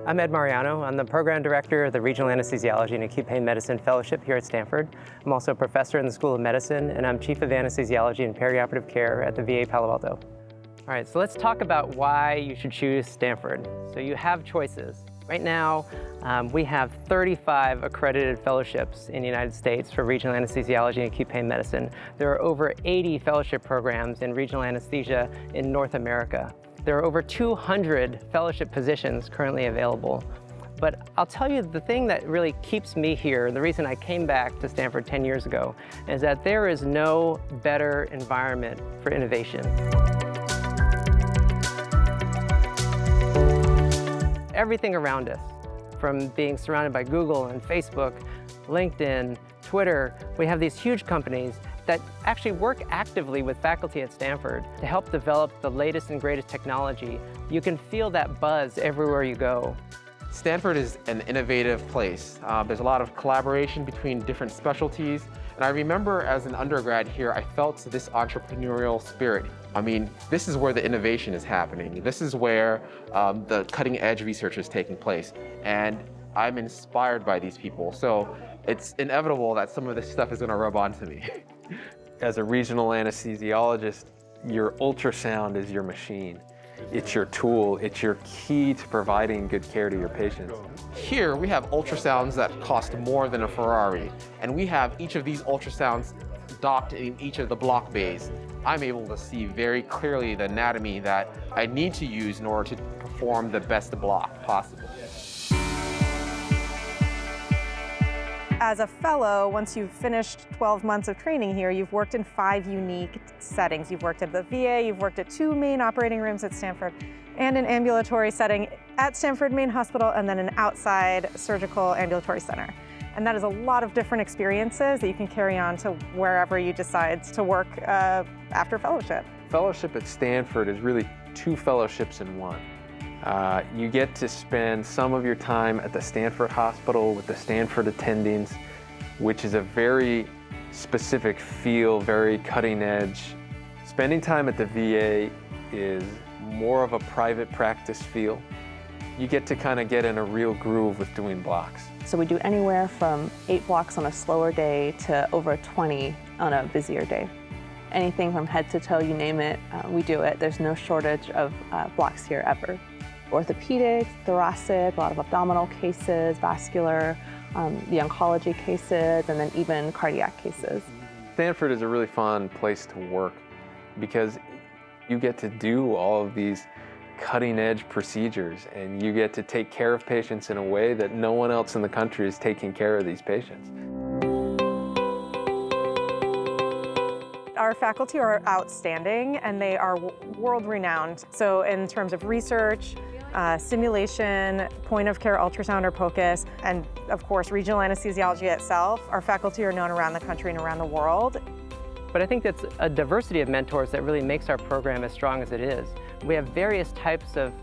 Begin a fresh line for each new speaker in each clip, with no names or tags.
I'm Ed Mariano. I'm the Program Director of the Regional Anesthesiology and Acute Pain Medicine Fellowship here at Stanford. I'm also a professor in the School of Medicine, and I'm Chief of Anesthesiology and Perioperative Care at the VA Palo Alto. All right, so let's talk about why you should choose Stanford. So you have choices. Right now, we have 35 accredited fellowships in the United States for regional anesthesiology and acute pain medicine. There are over 80 fellowship programs in regional anesthesia in North America. There are over 200 fellowship positions currently available. But I'll tell you, the thing that really keeps me here, the reason I came back to Stanford 10 years ago, is that there is no better environment for innovation. Everything around us, from being surrounded by Google and Facebook, LinkedIn, Twitter, we have these huge companies that actually work actively with faculty at Stanford to help develop the latest and greatest technology. You can feel that buzz everywhere you go.
Stanford is an innovative place. There's a lot of collaboration between different specialties. And I remember as an undergrad here, I felt this entrepreneurial spirit. I mean, this is where the innovation is happening. This is where the cutting edge research is taking place. And I'm inspired by these people. So it's inevitable that some of this stuff is gonna rub onto me.
As a regional anesthesiologist, your ultrasound is your machine. It's your tool. It's your key to providing good care to your patients.
Here, we have ultrasounds that cost more than a Ferrari, and we have each of these ultrasounds docked in each of the block bays. I'm able to see very clearly the anatomy that I need to use in order to perform the best block possible.
As a fellow, once you've finished 12 months of training here, you've worked in 5 unique settings. You've worked at the VA, you've worked at 2 main operating rooms at Stanford, and an ambulatory setting at Stanford Main Hospital, and then an outside surgical ambulatory center. And that is a lot of different experiences that you can carry on to wherever you decide to work after fellowship.
Fellowship at Stanford is really 2 fellowships in one. You get to spend some of your time at the Stanford Hospital with the Stanford attendings, which is a very specific feel, very cutting edge. Spending time at the VA is more of a private practice feel. You get to kind of get in a real groove with doing blocks.
So we do anywhere from 8 blocks on a slower day to over 20 on a busier day. Anything from head to toe, you name it, we do it. There's no shortage of blocks here ever. Orthopedics, thoracic, a lot of abdominal cases, vascular, the oncology cases, and then even cardiac cases.
Stanford is a really fun place to work because you get to do all of these cutting-edge procedures, and you get to take care of patients in a way that no one else in the country is taking care of these patients.
Our faculty are outstanding, and they are world-renowned. So in terms of research, simulation, point-of-care ultrasound or POCUS, and of course regional anesthesiology itself, our faculty are known around the country and around the world.
But I think that's a diversity of mentors that really makes our program as strong as it is. We have various types of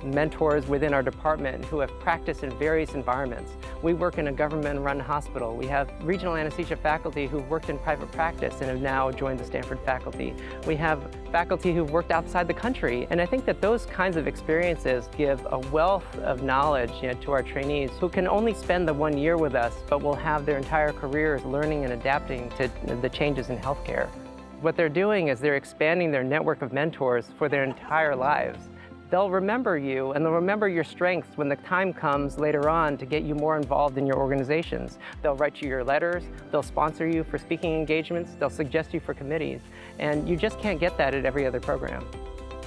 mentors within our department who have practiced in various environments. We work in a government-run hospital. We have regional anesthesia faculty who've worked in private practice and have now joined the Stanford faculty. We have faculty who've worked outside the country. And I think that those kinds of experiences give a wealth of knowledge to our trainees who can only spend the 1 year with us, but will have their entire careers learning and adapting to the changes in healthcare. What they're doing is they're expanding their network of mentors for their entire lives. They'll remember you, and they'll remember your strengths when the time comes later on to get you more involved in your organizations. They'll write you your letters, they'll sponsor you for speaking engagements, they'll suggest you for committees, and you just can't get that at every other program.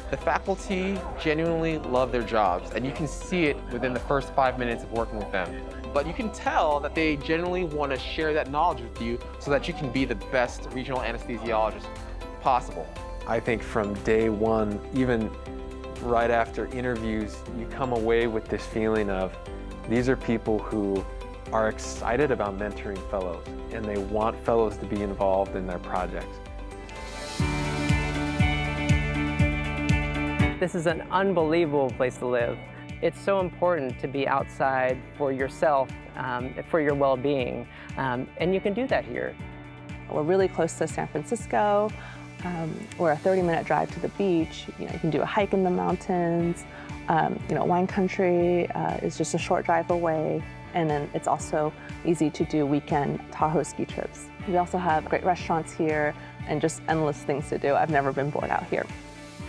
The faculty genuinely love their jobs, and you can see it within the first 5 minutes of working with them. But you can tell that they genuinely want to share that knowledge with you so that you can be the best regional anesthesiologist possible.
I think from day one, even right after interviews, you come away with this feeling of these are people who are excited about mentoring fellows, and they want fellows to be involved in their projects.
This is an unbelievable place to live. It's so important to be outside for yourself, for your well-being, and you can do that here.
We're really close to San Francisco. We're a 30-minute drive to the beach. You can do a hike in the mountains. Wine country is just a short drive away. And then it's also easy to do weekend Tahoe ski trips. We also have great restaurants here and just endless things to do. I've never been bored out here.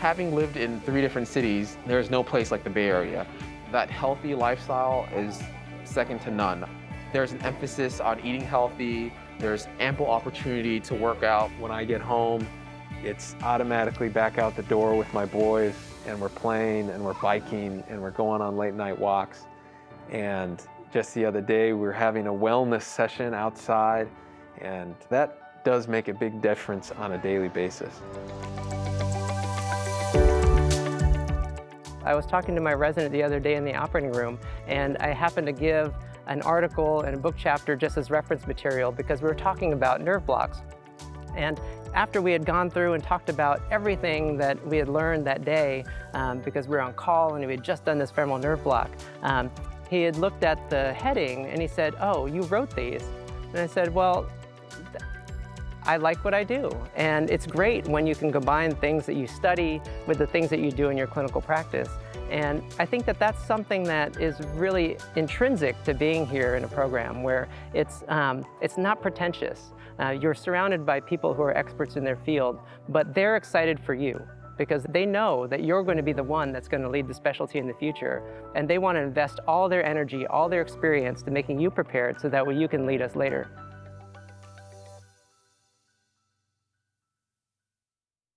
Having lived in 3 different cities, there's no place like the Bay Area. That healthy lifestyle is second to none. There's an emphasis on eating healthy. There's ample opportunity to work out.
When I get home, it's automatically back out the door with my boys, and we're playing and we're biking and we're going on late night walks. And just the other day, we were having a wellness session outside, and that does make a big difference on a daily basis.
I was talking to my resident the other day in the operating room, and I happened to give an article and a book chapter just as reference material because we were talking about nerve blocks. And after we had gone through and talked about everything that we had learned that day, because we were on call and we had just done this femoral nerve block, he had looked at the heading and he said, "Oh, you wrote these?" And I said, "Well, I like what I do." And it's great when you can combine things that you study with the things that you do in your clinical practice. And I think that that's something that is really intrinsic to being here in a program where it's not pretentious. You're surrounded by people who are experts in their field, but they're excited for you because they know that you're going to be the one that's going to lead the specialty in the future. And they want to invest all their energy, all their experience to making you prepared so that way you can lead us later.